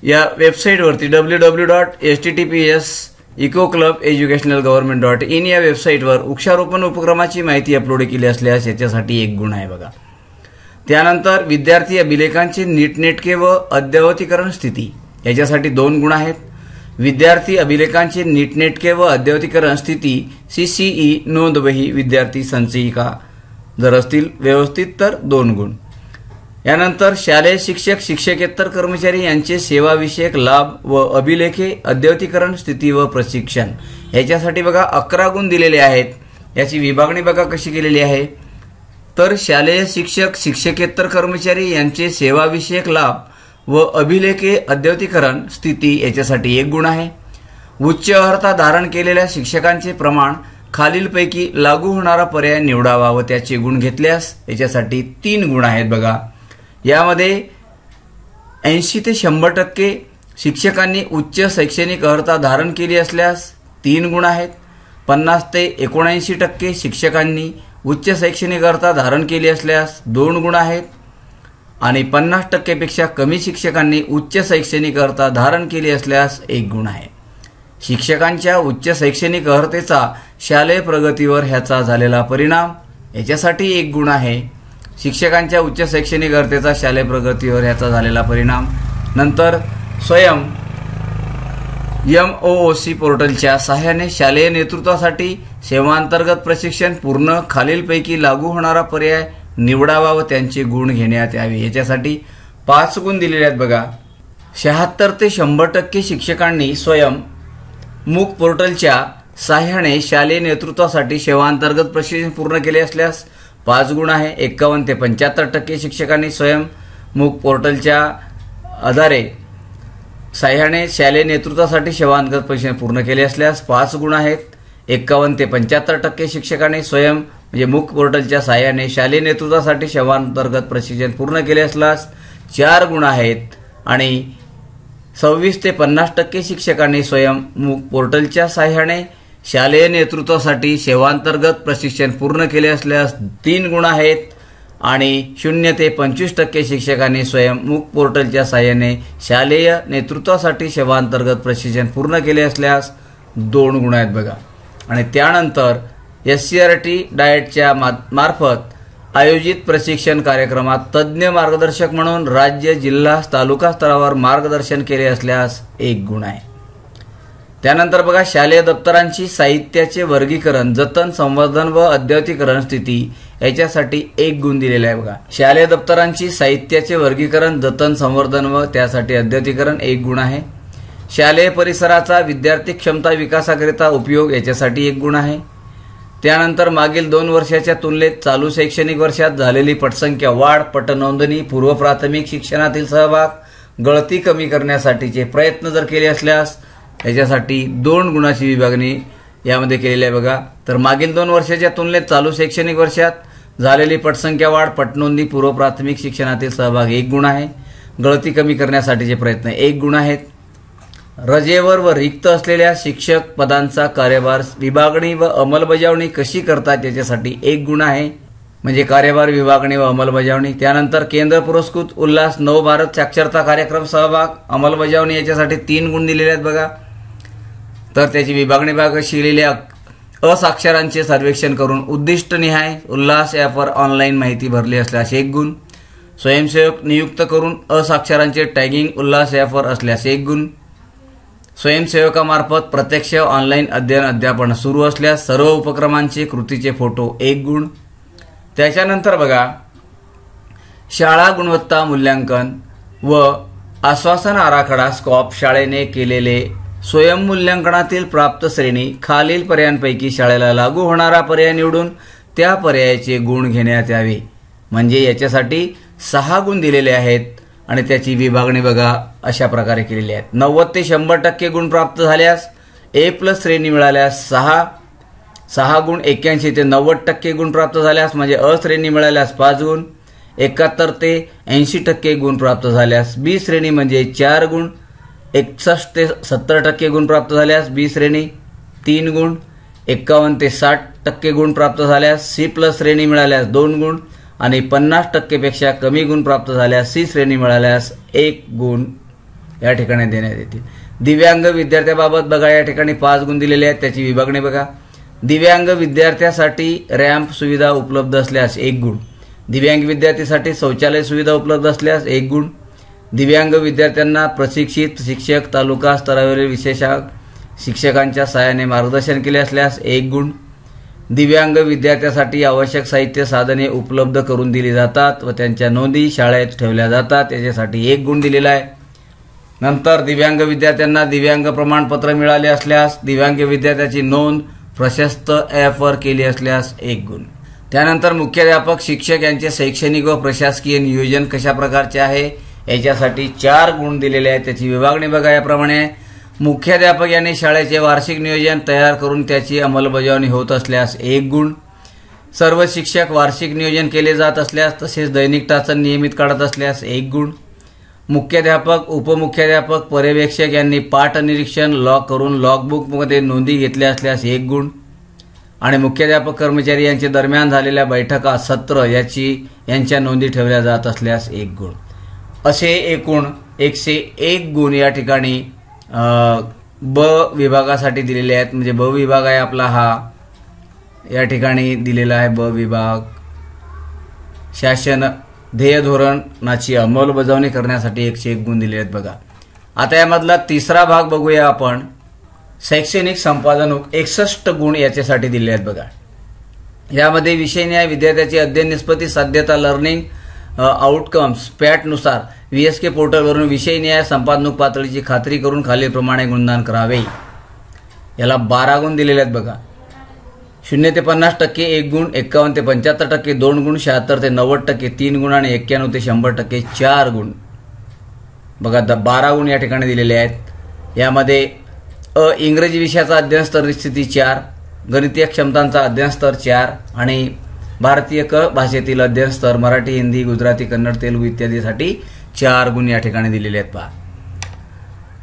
[SPEAKER 1] या वेबसाईटवरती www.https://ecoclubeducationalgovernment.in या वेबसाईटवर वृक्षारोपण उपक्रमाची माहिती अपलोड केली असल्यास याच्यासाठी 1 गुण आहे बघा. त्यानंतर विद्यार्थी अभिलेखांचे नीटनेटके व अद्ययावतीकरण स्थिती याच्यासाठी 2 गुण आहेत. विद्यार्थी अभिलेखांचे नीटनेटके व अद्ययावतीकरण स्थिती CCE नोंदवही विद्यार्थी संचयिका जर असतील व्यवस्थित तर 2 गुण. यानंतर शालेय शिक्षक, शिक्षकेतर कर्मचारी यांचे सेवाविषयक लाभ व अभिलेखे, अद्ययावतीकरण स्थिती व प्रशिक्षण याच्यासाठी बघा 11 गुण दिलेले आहेत. याची विभागणी बघा कशी केलेली आहे. तर शालेय शिक्षक, शिक्षकेतर कर्मचारी यांचे सेवाविषयक लाभ व अभिलेखे, अद्ययावतीकरण स्थिती याच्यासाठी 1 गुण आहे. उच्च अर्हता धारण केलेल्या शिक्षकांचे प्रमाण खालीलपैकी लागू होणारा पर्याय निवडावा व त्याचे गुण घेतल्यास याच्यासाठी 3 गुण आहेत बघा. यामध्ये 80 ते 100% शिक्षकांनी उच्च शैक्षणिक अर्हता धारण केली असल्यास 3 गुण आहेत. 50 ते 79% शिक्षकांनी उच्च शैक्षणिक अर्हता धारण केली असल्यास 2 गुण आहेत. आणि 50% पेक्षा कमी शिक्षकांनी उच्च शैक्षणिक अर्हता धारण केली असल्यास 1 गुण आहे. शिक्षकांच्या उच्च शैक्षणिक अर्हतेचा शालेय प्रगतीवर ह्याचा झालेला परिणाम याच्यासाठी 1 गुण आहे. शिक्षकांच्या उच्च शैक्षणिक अर्हतेचा शालेय प्रगतीवर ह्याचा झालेला परिणाम. नंतर स्वयं MOOC पोर्टलच्या सहाय्याने शालेय नेतृत्वासाठी सेवांतर्गत प्रशिक्षण पूर्ण खालीलपैकी लागू होणारा पर्याय निवडावा व त्यांचे गुण घेण्यात यावे याच्यासाठी 5 गुण दिलेले आहेत बघा. 76 ते 100% शिक्षकांनी स्वयं मूक पोर्टलच्या सहाय्याने शालेय नेतृत्वासाठी सेवांतर्गत प्रशिक्षण पूर्ण केले असल्यास 5 गुण आहे. 51 ते 75% शिक्षकांनी स्वयं मूक पोर्टलच्या आधारे सहाय्याने शालेय नेतृत्वासाठी सेवांतर्गत प्रशिक्षण पूर्ण केले असल्यास 5 गुण आहेत. 51 ते 75% शिक्षकांनी स्वयं म्हणजे मूक पोर्टलच्या सहाय्याने शालेय नेतृत्वासाठी सेवांतर्गत प्रशिक्षण पूर्ण केले असल्यास 4 गुण आहेत. आणि 26 ते 50% शिक्षकांनी स्वयंमुख पोर्टलच्या साहाय्याने शालेय नेतृत्वासाठी सेवांतर्गत प्रशिक्षण पूर्ण केले असल्यास 3 गुण आहेत आणि 0 ते 25% शिक्षकांनी स्वयंमुख पोर्टलच्या साहाय्याने शालेय नेतृत्वासाठी सेवांतर्गत प्रशिक्षण पूर्ण केले असल्यास 2 गुण आहेत बघा। आणि त्यानंतर SCRT डाएटच्या मार्फत आयोजित प्रशिक्षण कार्यक्रमात तज्ज्ञ मार्गदर्शक म्हणून राज्य, जिल्हा, तालुका स्तरावर मार्गदर्शन केले असल्यास 1 गुण आहे। त्यानंतर बघा, शालेय दप्तरांची साहित्याचे वर्गीकरण, जतन, संवर्धन व अद्ययावतीकरण स्थिती याच्यासाठी 1 गुण दिलेला आहे बघा। शालेय दप्तरांची साहित्याचे वर्गीकरण, जतन, संवर्धन व त्यासाठी अद्ययावतीकरण 1 गुण आहे। शालेय परिसराचा विद्यार्थी क्षमता विकासाकरिता उपयोग याच्यासाठी 1 गुण आहे। त्यानंतर मागील 2 वर्षाच्या तुलनेत चालू शैक्षणिक वर्षात झालेली पटसंख्या वाढ, पटनोंदणी, पूर्व प्राथमिक शिक्षणातील सहभाग, गळती कमी करण्यासाठीचे प्रयत्न जर केले असल्यास याच्यासाठी 2 गुणाची विभागणी यामध्ये केलेली आहे बघा। तर मागील 2 वर्षाच्या तुलनेत चालू शैक्षणिक वर्षात झालेली पटसंख्या वाढ, पटनोंदणी, पूर्व प्राथमिक शिक्षणातील सहभाग 1 गुण आहे। गळती कमी करण्यासाठीचे प्रयत्न 1 गुण आहेत। रजेवर व रिक्त असलेल्या शिक्षक पदांचा कार्यभार विभागणी व अंमलबजावणी कशी करतात याच्यासाठी 1 गुण आहे, म्हणजे कार्यभार विभागणी व अंमलबजावणी। त्यानंतर केंद्र पुरस्कृत उल्हास नवभारत साक्षरता कार्यक्रम सहभाग अंमलबजावणी याच्यासाठी 3 गुण दिलेले आहेत बघा। तर त्याची विभागणी कशी लिहिली, असाक्षरांचे सर्वेक्षण करून उद्दिष्टनिहाय उल्हास ॲपवर ऑनलाईन माहिती भरली असल्यास 1 गुण, स्वयंसेवक नियुक्त करून असाक्षरांचे टॅगिंग उल्हास ॲपवर असल्यास 1 गुण, स्वयंसेवकामार्फत प्रत्यक्ष ऑनलाईन अध्ययन अध्यापन सुरू असल्यास सर्व उपक्रमांचे कृतीचे फोटो 1 गुण। त्याच्यानंतर बघा, शाळा गुणवत्ता मूल्यांकन व आश्वासन आराखडा स्कॉप शाळेने केलेले स्वयंमूल्यांकनातील प्राप्त श्रेणी खालील पर्यायांपैकी शाळेला लागू होणारा पर्याय निवडून त्या पर्यायाचे गुण घेण्यात यावे, म्हणजे याच्यासाठी 6 गुण दिलेले आहेत आणि त्याची विभागणी बघा अशा प्रकारे केलेली आहे। 90 ते 100% गुण प्राप्त झाल्यास A+ श्रेणी मिळाल्यास 6 गुण, 81 ते 90% गुण प्राप्त झाल्यास म्हणजे अ श्रेणी मिळाल्यास 5 गुण, 71 ते 80% गुण प्राप्त झाल्यास B श्रेणी म्हणजे 4 गुण, 61 ते 70% गुण प्राप्त झाल्यास B श्रेणी 3 गुण, 51 ते 60% गुण प्राप्त झाल्यास C+ श्रेणी मिळाल्यास 2 गुण आणि 50% पेक्षा कमी गुण प्राप्त झाल्यास C श्रेणी मिळाल्यास 1 गुण या ठिकाणी देण्यात येतील। दिव्यांग विद्यार्थ्याबाबत बघा, या ठिकाणी 5 गुण दिलेले आहेत, त्याची विभागणी बघा। दिव्यांग विद्यार्थ्यासाठी रॅम्प सुविधा उपलब्ध असल्यास 1 गुण, दिव्यांग विद्यार्थीसाठी शौचालय सुविधा उपलब्ध असल्यास 1 गुण, दिव्यांग विद्यार्थ्यांना प्रशिक्षित शिक्षक तालुका स्तरावरील विशेष शिक्षकांच्या सहाय्याने मार्गदर्शन केले असल्यास 1 गुण, दिव्यांग विद्यार्थ्यासाठी आवश्यक साहित्य साधने उपलब्ध करून दिली जातात व त्यांच्या नोंदी शाळेत ठेवल्या जातात याच्यासाठी 1 गुण दिलेला आहे। नंतर दिव्यांग विद्यार्थ्यांना दिव्यांग प्रमाणपत्र मिळाले असल्यास दिव्यांग विद्यार्थ्याची नोंद प्रशस्त ॲपवर केली असल्यास 1 गुण। त्यानंतर मुख्याध्यापक शिक्षक यांचे शैक्षणिक व प्रशासकीय नियोजन कशा प्रकारचे आहे याच्यासाठी 4 गुण दिलेले आहेत, त्याची विभागणी बघा याप्रमाणे। मुख्याध्यापक यांनी शाळेचे वार्षिक नियोजन तयार करून त्याची अंमलबजावणी होत असल्यास 1 गुण, सर्व शिक्षक वार्षिक नियोजन केले जात असल्यास तसेच दैनिक तासन नियमित काढत असल्यास 1 गुण, मुख्याध्यापक उपमुख्याध्यापक पर्यवेक्षक यांनी पाठ निरीक्षण लॉग करून लॉगबुकमध्ये नोंदी घेतल्या असल्यास 1 गुण आणि मुख्याध्यापक कर्मचारी यांच्या दरम्यान झालेल्या बैठका सत्र यांच्या नोंदी ठेवल्या जात असल्यास 1 गुण। असे एकूण 101 गुण या ठिकाणी ब विभागासाठी दिलेले आहेत, म्हणजे ब विभाग आहे आपला हा या ठिकाणी दिलेला आहे। ब विभाग शासन ध्येय धोरणाची अंमलबजावणी करण्यासाठी 101 गुण दिले आहेत बघा। आता यामधला तिसरा भाग बघूया आपण, शैक्षणिक संपादनूक 61 गुण याच्यासाठी दिले आहेत बघा। यामध्ये विषय न्याय, विद्यार्थ्याची अध्ययन निष्पत्ती, साध्यता, लर्निंग आउटकम्स पॅटनुसार VSK पोर्टलवरून विषय न्याय संपादनूक पातळीची खात्री करून खालीलप्रमाणे गुणदान करावे। याला 12 गुण दिलेले आहेत बघा। 0 ते 50% 1 गुण, 51 ते 75% 2 गुण, 76 ते 90% 3 गुण आणि 91 ते 100% 4 गुण बघा। 12 गुण या ठिकाणी दिलेले आहेत। यामध्ये इंग्रजी विषयाचा अध्ययन स्तर निश्चिती 4, गणितीय क्षमतांचा अध्ययन स्तर 4 आणि भारतीय भाषेतील अध्ययन स्तर मराठी, हिंदी, गुजराती, कन्नड, तेलुगू इत्यादीसाठी 4 गुण या ठिकाणी दिलेले आहेत पहा।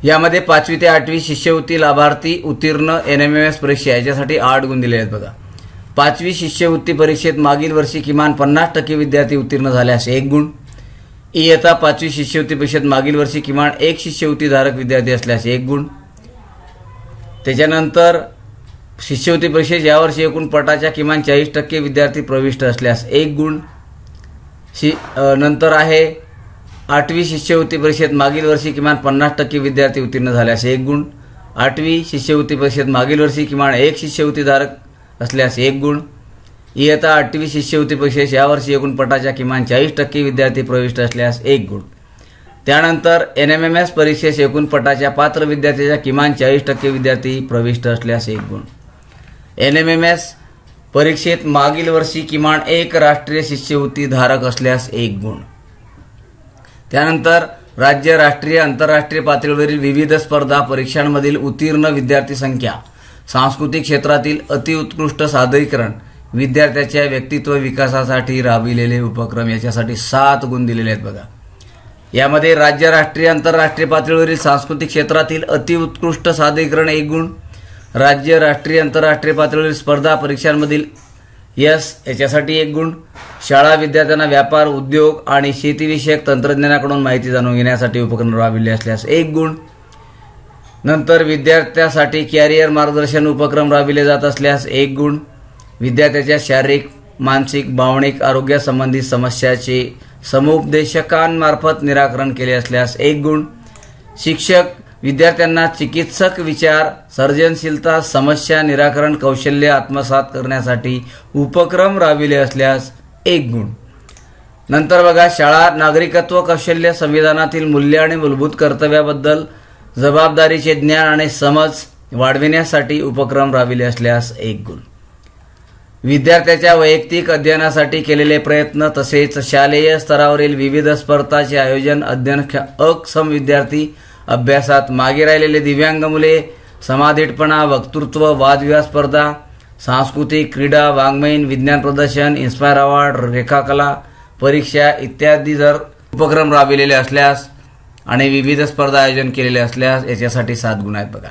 [SPEAKER 1] यामध्ये 5वी ते 8वी शिष्यवृत्ती लाभार्थी उत्तीर्ण NMMS परीक्षा याच्यासाठी 8 गुण दिले आहेत बघा. 5वी शिष्यवृत्ती परीक्षेत मागील वर्षी किमान 50% विद्यार्थी उत्तीर्ण झाल्यास 1 गुण. इयत्ता 5वी शिष्यवृत्ती परीक्षेत मागील वर्षी किमान 1 शिष्यवृत्ती धारक विद्यार्थी असल्यास 1 गुण. त्याच्यानंतर शिष्यवृत्ती परीक्षेत यावर्षी एकूण पटाच्या किमान 40% विद्यार्थी प्रविष्ट असल्यास 1 गुण. नंतर आहे 8वी शिष्यवृत्ती परीक्षेत मागील वर्षी किमान 50% विद्यार्थी उत्तीर्ण झाल्यास 1 गुण. 8वी शिष्यवृत्ती परीक्षेत मागील वर्षी किमान 1 शिष्यवृत्ती धारक असल्यास 1 गुण. इयत्ता 8वी शिष्यवृत्ती परीक्षेत यावर्षी एकूण पटाच्या किमान 40% विद्यार्थी प्रविष्ट असल्यास 1 गुण. त्यानंतर NMMS परीक्षेस एकूण पटाच्या पात्र विद्यार्थ्याच्या किमान 40% विद्यार्थी प्रविष्ट असल्यास 1 गुण. NMMS परीक्षेत मागील वर्षी किमान 1 राष्ट्रीय शिष्यवृत्ती धारक असल्यास 1 गुण. त्यानंतर राज्य, राष्ट्रीय, आंतरराष्ट्रीय पातळीवरील विविध स्पर्धा परीक्षांमधील उत्तीर्ण विद्यार्थी संख्या, सांस्कृतिक क्षेत्रातील अतिउत्कृष्ट सादरीकरण, विद्यार्थ्याच्या व्यक्तित्व विकासासाठी राबविलेले उपक्रम याच्यासाठी 7 गुण दिलेले आहेत बघा. यामध्ये राज्य, राष्ट्रीय, आंतरराष्ट्रीय पातळीवरील सांस्कृतिक क्षेत्रातील अतिउत्कृष्ट सादरीकरण 1 गुण, राज्य, राष्ट्रीय, आंतरराष्ट्रीय पातळीवरील स्पर्धा परीक्षांमधील याच्यासाठी 1 गुण, शाळा विद्यार्थ्यांना व्यापार, उद्योग आणि शेतीविषयक तंत्रज्ञानाकडून माहिती जाणून घेण्यासाठी उपक्रम राबविले असल्यास 1 गुण. नंतर विद्यार्थ्यासाठी कॅरियर मार्गदर्शन उपक्रम राबविले जात असल्यास 1 गुण. विद्यार्थ्याच्या शारीरिक, मानसिक, भावनिक आरोग्यासंबंधी समस्याचे समुपदेशकांमार्फत निराकरण केले असल्यास 1 गुण. शिक्षक विद्यार्थ्यांना चिकित्सक विचार, सर्जनशीलता, समस्या निराकरण कौशल्य आत्मसात करण्यासाठी उपक्रम राबविले असल्यास 1 गुण. नंतर बघा, शाळा नागरिकत्व कौशल्य, संविधानातील मूल्य आणि मूलभूत कर्तव्याबद्दल जबाबदारीचे ज्ञान आणि समज वाढविण्यासाठी उपक्रम राबविले असल्यास 1 गुण. विद्यार्थ्याच्या वैयक्तिक अध्ययनासाठी केलेले प्रयत्न तसेच शालेय स्तरावरील विविध स्पर्धांचे आयोजन, अक्षम विद्यार्थी, अभ्यासात मागे राहिलेले दिव्यांग मुले, समाधीटपणा, वक्तृत्व, वादविवाद स्पर्धा, सांस्कृतिक, क्रीडा, वाङ्मयीन, विज्ञान प्रदर्शन, इन्स्पायर अवॉर्ड, रेखाकला परीक्षा इत्यादी जर उपक्रम राबविलेले असल्यास आणि विविध स्पर्धा आयोजन केलेले असल्यास याच्यासाठी 7 गुण आहेत बघा.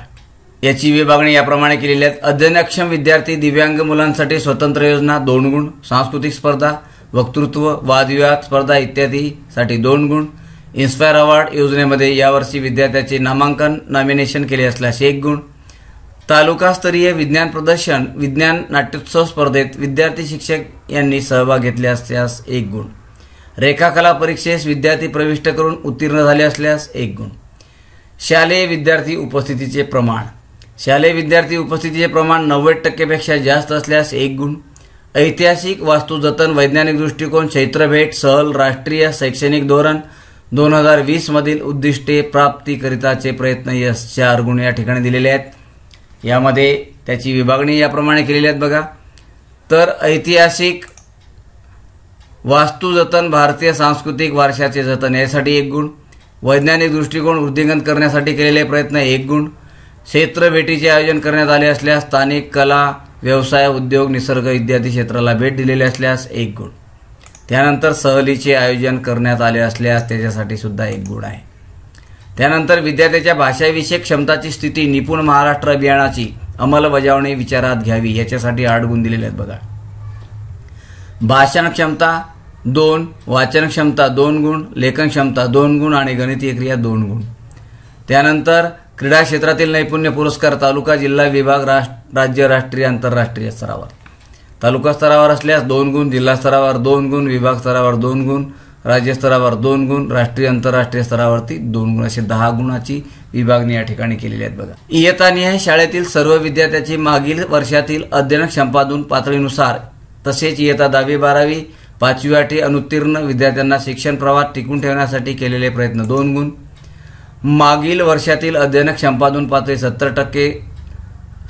[SPEAKER 1] याची विभागणी याप्रमाणे केलेली आहेत. अध्ययनक्षम विद्यार्थी, दिव्यांग मुलांसाठी स्वतंत्र योजना 2 गुण, सांस्कृतिक स्पर्धा, वक्तृत्व, वादविवाद स्पर्धा इत्यादीसाठी 2 गुण. इन्स्पायर अवॉर्ड योजनेमध्ये यावर्षी विद्यार्थ्याचे नामांकन नॉमिनेशन केले असल्यास 1 गुण. तालुकास्तरीय विज्ञान प्रदर्शन, विज्ञान नाट्योत्सव स्पर्धेत विद्यार्थी शिक्षक यांनी सहभाग घेतले असल्यास 1 गुण. रेखाकला परीक्षेस विद्यार्थी प्रविष्ट करून उत्तीर्ण झाले असल्यास 1 गुण. शालेय विद्यार्थी उपस्थितीचे प्रमाण, शालेय विद्यार्थी उपस्थितीचे प्रमाण 90% पेक्षा जास्त असल्यास 1 गुण. ऐतिहासिक, वास्तू जतन, वैज्ञानिक दृष्टिकोन, चैत्रभेट, सहल, राष्ट्रीय शैक्षणिक धोरण 2020 मधील उद्दिष्टे प्राप्तीकरिताचे प्रयत्न यश 4 गुण या ठिकाणी दिलेले आहेत. यामध्ये त्याची विभागणी याप्रमाणे केलेली आहेत बघा. तर ऐतिहासिक, वास्तू जतन, भारतीय सांस्कृतिक वारशाचे जतन यासाठी 1 गुण. वैज्ञानिक दृष्टिकोन वृद्धिंगत करण्यासाठी केलेले प्रयत्न 1 गुण. क्षेत्र भेटीचे आयोजन करण्यात आले असल्यास स्थानिक कला, व्यवसाय, उद्योग, निसर्ग इत्यादी क्षेत्राला भेट दिलेली असल्यास 1 गुण. त्यानंतर सहलीचे आयोजन करण्यात आले असल्यास त्याच्यासाठी सुद्धा 1 गुण आहे. त्यानंतर विद्यार्थ्याच्या भाषाविषयक क्षमताची स्थिती, निपुण महाराष्ट्र अभियानाची अंमलबजावणी विचारात घ्यावी याच्यासाठी 8 गुण दिलेले आहेत बघा. भाषण क्षमता 2, वाचन क्षमता 2 गुण, लेखन क्षमता 2 गुण आणि गणितीय क्रिया 2 गुण. त्यानंतर क्रीडा क्षेत्रातील नैपुण्य पुरस्कार तालुका, जिल्हा, विभाग, राज्य, राष्ट्रीय, आंतरराष्ट्रीय स्तरावर. तालुका स्तरावर असल्यास 2 गुण, जिल्हा स्तरावर 2 गुण, विभाग स्तरावर 2 गुण, राज्य स्तरावर 2 गुण, राष्ट्रीय, आंतरराष्ट्रीय स्तरावरती 2 गुण असे 10 गुणाची विभागणी या ठिकाणी केलेली आहेत बघा. इयत्तानिहाय शाळेतील सर्व विद्यार्थ्याची मागील वर्षातील अध्ययन क्षमतातून पातळीनुसार तसेच इयत्ता 10वी 12वी 5वी 8वी अनुत्तीर्ण विद्यार्थ्यांना शिक्षण प्रवाहात टिकून ठेवण्यासाठी केलेले प्रयत्न 2 गुण. मागील वर्षातील अध्ययन क्षमतातून पातळी 70%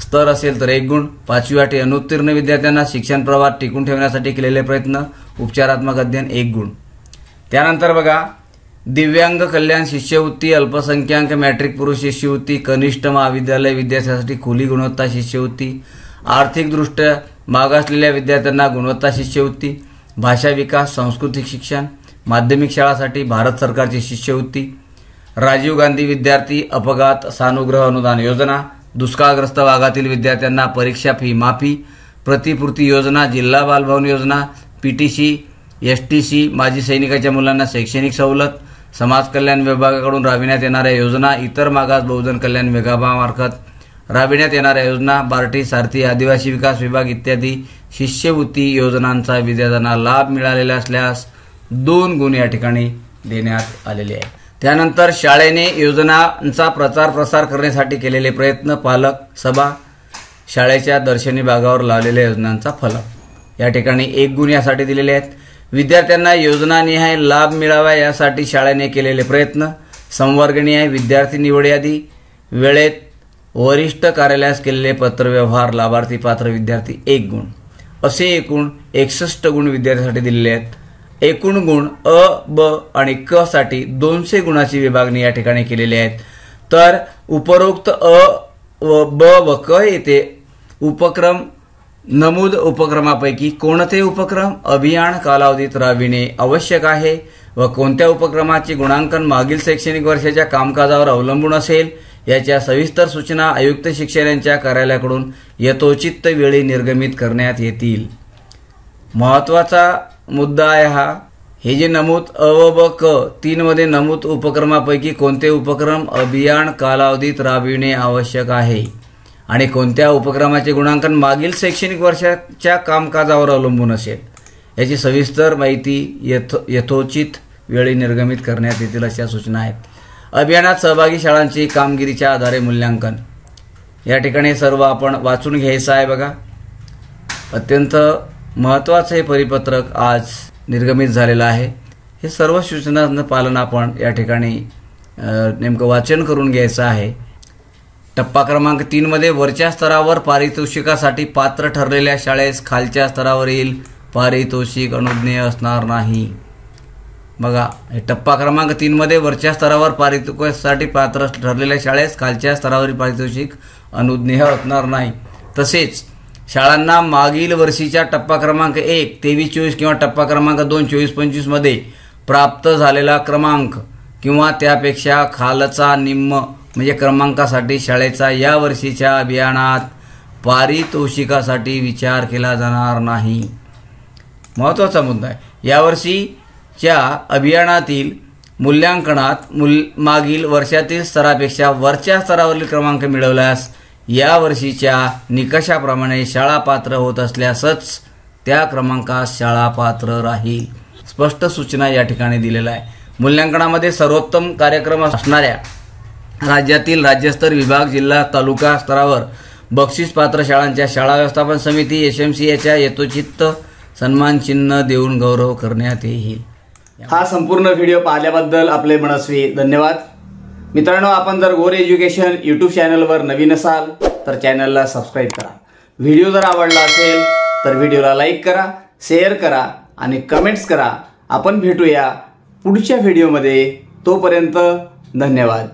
[SPEAKER 1] स्तर असेल तर 1 गुण. 5वी 8वी अनुत्तीर्ण विद्यार्थ्यांना शिक्षण प्रवाहात टिकून ठेवण्यासाठी केलेले प्रयत्न उपचारात्मक अध्ययन 1 गुण. त्यानंतर बघा, दिव्यांग कल्याण शिष्यवृत्ती, अल्पसंख्याक मॅट्रिक पुरुष शिष्यवृत्ती, कनिष्ठ महाविद्यालय विद्यार्थ्यांसाठी खुली गुणवत्ता शिष्यवृत्ती, आर्थिकदृष्ट्या मागासलेल्या विद्यार्थ्यांना गुणवत्ता शिष्यवृत्ती, भाषा विकास, सांस्कृतिक शिक्षण, माध्यमिक शाळांसाठी भारत सरकारची शिष्यवृत्ती, राजीव गांधी विद्यार्थी अपघात सानुग्रह अनुदान योजना, दुष्काळग्रस्त भागातील विद्यार्थ्यांना परीक्षा फी माफी, प्रतिपूर्ती योजना, जिल्हा बालभवन योजना, पीटीसी, एसटीसी, माजी सैनिकाच्या मुलांना शैक्षणिक सवलत, समाज कल्याण विभागाकडून राबविण्यात येणाऱ्या योजना, इतर मागास बहुजन कल्याण विभागामार्फत राबविण्यात येणाऱ्या योजना, बार्टी, सारथी, आदिवासी विकास विभाग इत्यादी शिष्यवृत्ती योजनांचा विद्यार्थ्यांना लाभ मिळालेला असल्यास 2 गुण या ठिकाणी देण्यात आलेले आहे. त्यानंतर शाळेने योजनांचा प्रचार प्रसार करण्यासाठी केलेले प्रयत्न, पालक सभा, शाळेच्या दर्शनी भागावर लावलेल्या योजनांचा फलक या ठिकाणी 1 गुण यासाठी दिलेले आहेत. विद्यार्थ्यांना योजनानिहाय लाभ मिळावा यासाठी शाळेने केलेले प्रयत्न, संवर्गनिहाय विद्यार्थी निवड यादी, वेळेत वरिष्ठ कार्यालयास केलेले पत्रव्यवहार, लाभार्थी पात्र विद्यार्थी 1 गुण असे एकूण 61 गुण विद्यार्थ्यांसाठी दिलेले आहेत. एकूण गुण अ, ब आणि क साठी 200 गुणाची विभागणी या ठिकाणी केलेली आहे. तर उपरोक्त अ व ब व क येथे उपक्रम नमूद उपक्रमापैकी कोणते उपक्रम अभियान कालावधीत राबविणे आवश्यक आहे व कोणत्या उपक्रमाचे गुणांकन मागील शैक्षणिक वर्षाच्या कामकाजावर अवलंबून असेल याच्या सविस्तर सूचना आयुक्त शिक्षण यांच्या कार्यालयाकडून यथोचित वेळी निर्गमित करण्यात येतील. महत्त्वाचा मुद्दा आहे हा. हे जे नमूद अ व ब क 3 मध्ये नमूद उपक्रमापैकी कोणते उपक्रम अभियान कालावधीत राबविणे आवश्यक आहे आणि कोणत्या उपक्रमाचे गुणांकन मागील शैक्षणिक वर्षाच्या कामकाजावर अवलंबून असेल याची सविस्तर माहिती यथोचित वेळी निर्गमित करण्यात येतील अशा सूचना आहेत. अभियानात सहभागी शाळांची कामगिरीच्या आधारे मूल्यांकन या ठिकाणी सर्व आपण वाचून घ्यायचं आहे. बघा, अत्यंत महत्त्वाचं हे परिपत्रक आज निर्गमित झालेलं आहे. हे सर्व सूचनांचं पालन आपण या ठिकाणी नेमकं वाचन करून घ्यायचं आहे. टप्पा क्रमांक 3 मध्ये वरच्या स्तरावर पारितोषिकासाठी पात्र ठरलेल्या शाळेस खालच्या स्तरावरील पारितोषिक अनुज्ञेय असणार नाही. बघा, हे टप्पा क्रमांक 3 मध्ये वरच्या स्तरावर पारितोषिकासाठी पात्र ठरलेल्या शाळेस खालच्या स्तरावरील पारितोषिक अनुज्ञेय असणार नाही. तसेच शाळांना मागील वर्षीच्या टप्पा क्रमांक 1 23-24 किंवा टप्पा क्रमांक 2 24-25 मध्ये प्राप्त झालेला क्रमांक किंवा त्यापेक्षा खालचा निम्न म्हणजे क्रमांकासाठी शाळेचा या वर्षीच्या अभियानात पारितोषिकासाठी विचार केला जाणार नाही. महत्त्वाचा मुद्दा आहे. यावर्षीच्या अभियानातील मूल्यांकनात मागील वर्षातील स्तरापेक्षा वरच्या स्तरावरील क्रमांक मिळवल्यास या वर्षीच्या निकषाप्रमाणे शाळा पात्र होत असल्यासच त्या क्रमांकास शाळा पात्र राहील. स्पष्ट सूचना या ठिकाणी दिलेल्या आहे. मूल्यांकनामध्ये सर्वोत्तम कार्यक्रम असणाऱ्या राज्यातील राज्यस्तर विभाग, जिल्हा, तालुका स्तरावर बक्षीस पात्र शाळांच्या शाळा व्यवस्थापन समिती SMC याच्या यथोचित सन्मान चिन्ह देऊन गौरव करण्यात येईल. हा संपूर्ण व्हिडिओ पाहिल्याबद्दल आपले मनस्वी धन्यवाद. मित्रांनो, आपण जर गोर एज्युकेशन यूट्यूब चॅनलवर नवीन असाल तर चॅनलला सबस्क्राईब करा. व्हिडिओ जर आवडला असेल तर व्हिडिओला लाईक करा, शेअर करा आणि कमेंट्स करा. आपण भेटूया पुढच्या व्हिडिओमध्ये. तोपर्यंत धन्यवाद.